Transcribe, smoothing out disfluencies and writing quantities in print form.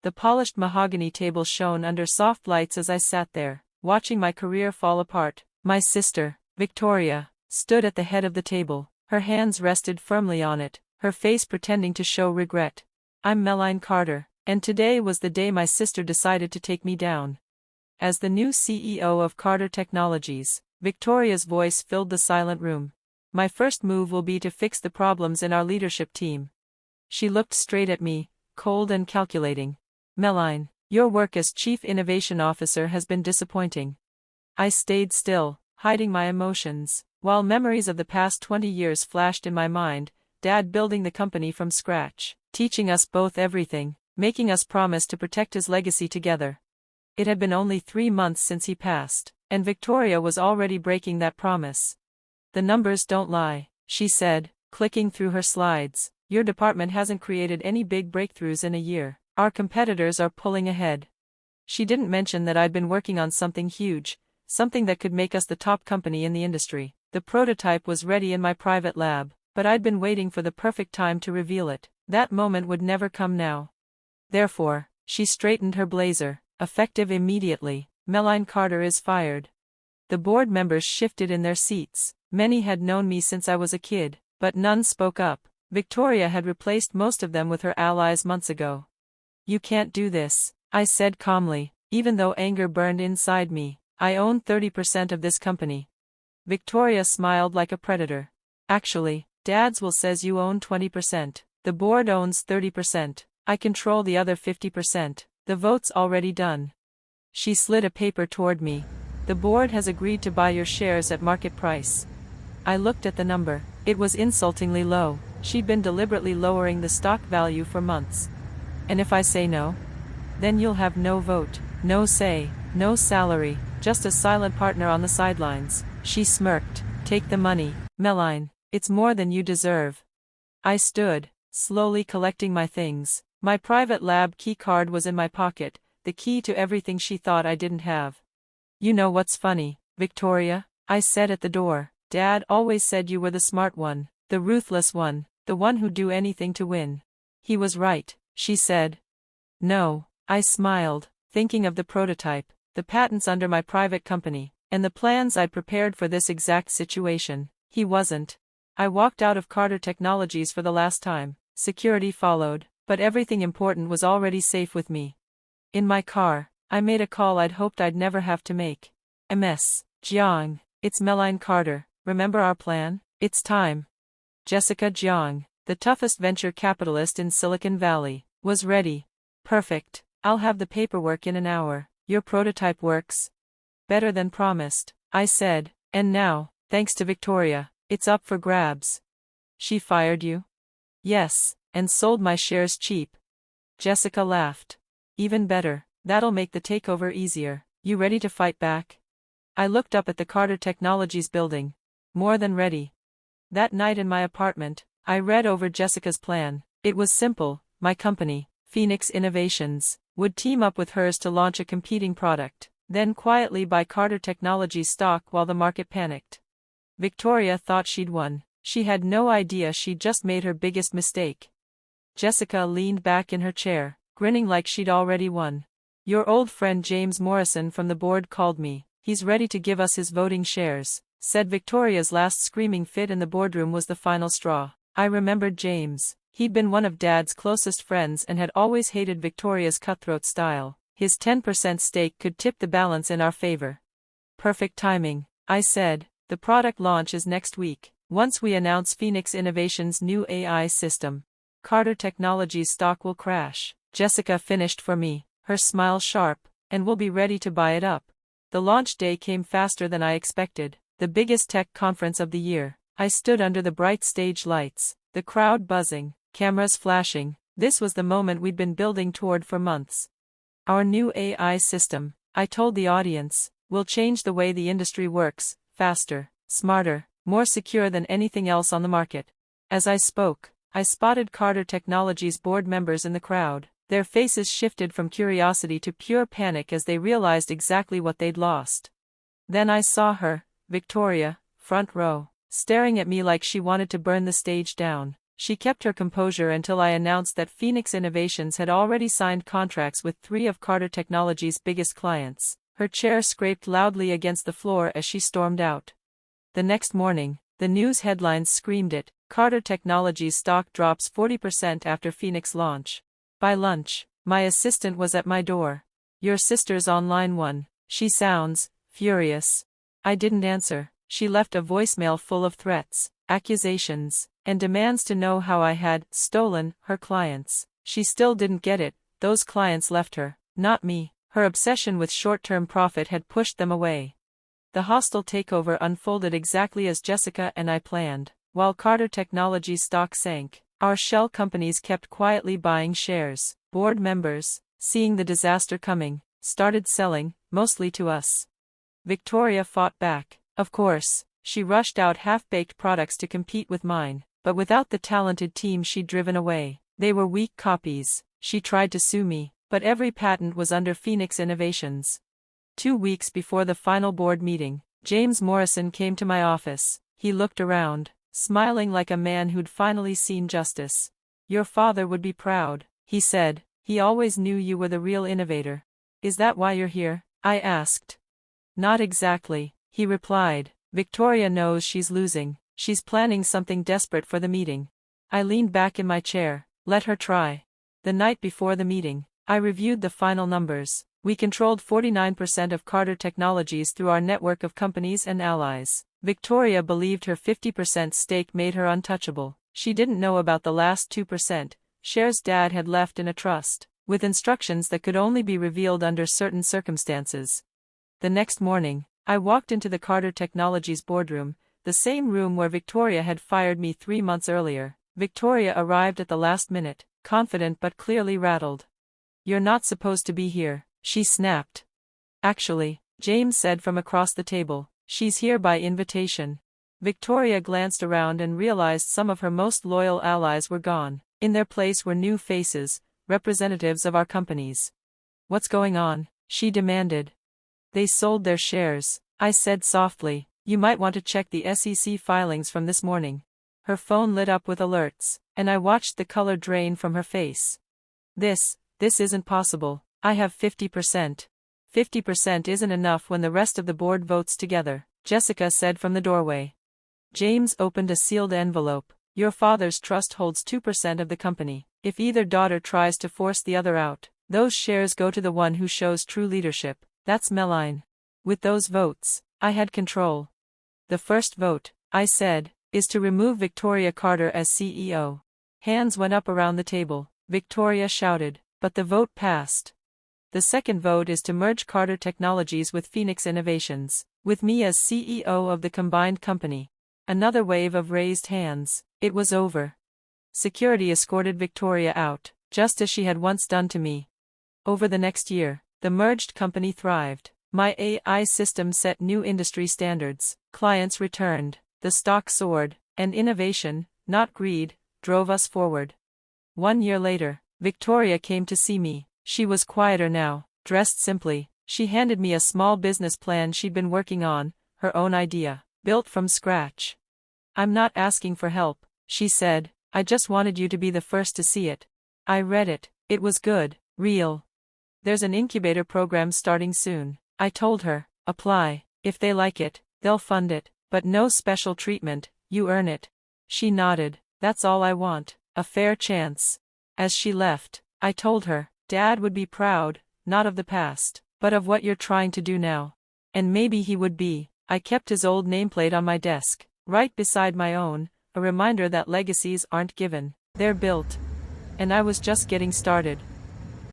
The polished mahogany table shone under soft lights as I sat there, watching my career fall apart. My sister, Victoria, stood at the head of the table, her hands rested firmly on it, her face pretending to show regret. I'm Meline Carter, and today was the day my sister decided to take me down. As the new CEO of Carter Technologies, Victoria's voice filled the silent room. My first move will be to fix the problems in our leadership team. She looked straight at me, cold and calculating. Meline, your work as Chief Innovation Officer has been disappointing. I stayed still, hiding my emotions, while memories of the past 20 years flashed in my mind. Dad building the company from scratch, teaching us both everything, making us promise to protect his legacy together. It had been only 3 months since he passed, and Victoria was already breaking that promise. The numbers don't lie, she said, clicking through her slides. Your department hasn't created any big breakthroughs in a year. Our competitors are pulling ahead. She didn't mention that I'd been working on something huge, something that could make us the top company in the industry. The prototype was ready in my private lab, but I'd been waiting for the perfect time to reveal it. That moment would never come now. Therefore, she straightened her blazer, effective immediately. Meline Carter is fired. The board members shifted in their seats. Many had known me since I was a kid, but none spoke up. Victoria had replaced most of them with her allies months ago. You can't do this, I said calmly, even though anger burned inside me. I own 30% of this company. Victoria smiled like a predator. Actually, Dad's will says you own 20%. The board owns 30%. I control the other 50%. The vote's already done. She slid a paper toward me. The board has agreed to buy your shares at market price. I looked at the number. It was insultingly low. She'd been deliberately lowering the stock value for months. And if I say no? Then you'll have no vote, no say, no salary, just a silent partner on the sidelines. She smirked. Take the money, Meline. It's more than you deserve. I stood, slowly collecting my things. My private lab key card was in my pocket, the key to everything she thought I didn't have. You know what's funny, Victoria? I said at the door. Dad always said you were the smart one, the ruthless one, the one who'd do anything to win. He was right, she said. No, I smiled, thinking of the prototype, the patents under my private company, and the plans I'd prepared for this exact situation. He wasn't. I walked out of Carter Technologies for the last time. Security followed, but everything important was already safe with me. In my car, I made a call I'd hoped I'd never have to make. MS. Jiang, it's Meline Carter. Remember our plan? It's time. Jessica Jiang, the toughest venture capitalist in Silicon Valley, was ready. Perfect. I'll have the paperwork in an hour. Your prototype works. Better than promised, I said, and now, thanks to Victoria, it's up for grabs. She fired you? Yes, and sold my shares cheap. Jessica laughed. Even better, that'll make the takeover easier. You ready to fight back? I looked up at the Carter Technologies building. More than ready. That night in my apartment, I read over Jessica's plan. It was simple. My company, Phoenix Innovations, would team up with hers to launch a competing product, then quietly buy Carter Technologies stock while the market panicked. Victoria thought she'd won. She had no idea she'd just made her biggest mistake. Jessica leaned back in her chair, grinning like she'd already won. Your old friend James Morrison from the board called me. He's ready to give us his voting shares, said Victoria's last screaming fit in the boardroom was the final straw. I remembered James. He'd been one of Dad's closest friends and had always hated Victoria's cutthroat style. His 10% stake could tip the balance in our favor. Perfect timing, I said. The product launch is next week. Once we announce Phoenix Innovations' new AI system, Carter Technologies stock will crash. Jessica finished for me, her smile sharp, and we'll be ready to buy it up. The launch day came faster than I expected. The biggest tech conference of the year. I stood under the bright stage lights, the crowd buzzing, cameras flashing. This was the moment we'd been building toward for months. Our new AI system, I told the audience, will change the way the industry works, faster, smarter, more secure than anything else on the market. As I spoke, I spotted Carter Technologies board members in the crowd. Their faces shifted from curiosity to pure panic as they realized exactly what they'd lost. Then I saw her, Victoria, front row, staring at me like she wanted to burn the stage down. She kept her composure until I announced that Phoenix Innovations had already signed contracts with 3 of Carter Technology's biggest clients. Her chair scraped loudly against the floor as she stormed out. The next morning, the news headlines screamed it: Carter Technology's stock drops 40% after Phoenix launch. By lunch, my assistant was at my door. "Your sister's on line 1. She sounds furious." I didn't answer. She left a voicemail full of threats, accusations, and demands to know how I had stolen her clients. She still didn't get it. Those clients left her, not me. Her obsession with short-term profit had pushed them away. The hostile takeover unfolded exactly as Jessica and I planned. While Carter Technology's stock sank, our shell companies kept quietly buying shares. Board members, seeing the disaster coming, started selling, mostly to us. Victoria fought back. Of course, she rushed out half-baked products to compete with mine, but without the talented team she'd driven away. They were weak copies. She tried to sue me, but every patent was under Phoenix Innovations. 2 weeks before the final board meeting, James Morrison came to my office. He looked around, smiling like a man who'd finally seen justice. "Your father would be proud," he said. "He always knew you were the real innovator." "Is that why you're here?" I asked. "Not exactly," he replied. "Victoria knows she's losing. She's planning something desperate for the meeting." I leaned back in my chair. Let her try. The night before the meeting, I reviewed the final numbers. We controlled 49% of Carter Technologies through our network of companies and allies. Victoria believed her 50% stake made her untouchable. She didn't know about the last 2%, shares Dad had left in a trust, with instructions that could only be revealed under certain circumstances. The next morning, I walked into the Carter Technologies boardroom, the same room where Victoria had fired me 3 months earlier. Victoria arrived at the last minute, confident but clearly rattled. "You're not supposed to be here," she snapped. "Actually," James said from across the table, "she's here by invitation." Victoria glanced around and realized some of her most loyal allies were gone. In their place were new faces, representatives of our companies. "What's going on?" she demanded. "They sold their shares," I said softly. "You might want to check the SEC filings from this morning." Her phone lit up with alerts, and I watched the color drain from her face. This isn't possible. I have 50%. 50% isn't enough when the rest of the board votes together," Jessica said from the doorway. James opened a sealed envelope. "Your father's trust holds 2% of the company. If either daughter tries to force the other out, those shares go to the one who shows true leadership. That's Meline." With those votes, I had control. "The first vote," I said, "is to remove Victoria Carter as CEO." Hands went up around the table. Victoria shouted, but the vote passed. "The second vote is to merge Carter Technologies with Phoenix Innovations, with me as CEO of the combined company." Another wave of raised hands. It was over. Security escorted Victoria out, just as she had once done to me. Over the next year, the merged company thrived. My AI system set new industry standards. Clients returned, the stock soared, and innovation, not greed, drove us forward. 1 year later, Victoria came to see me. She was quieter now, dressed simply. She handed me a small business plan she'd been working on, her own idea, built from scratch. "I'm not asking for help," she said. "I just wanted you to be the first to see it." I read it. It was good, real. "There's an incubator program starting soon," I told her. "Apply. If they like it, they'll fund it, but no special treatment, you earn it." She nodded. "That's all I want, a fair chance." As she left, I told her, "Dad would be proud, not of the past, but of what you're trying to do now." And maybe he would be. I kept his old nameplate on my desk, right beside my own, a reminder that legacies aren't given, they're built. And I was just getting started.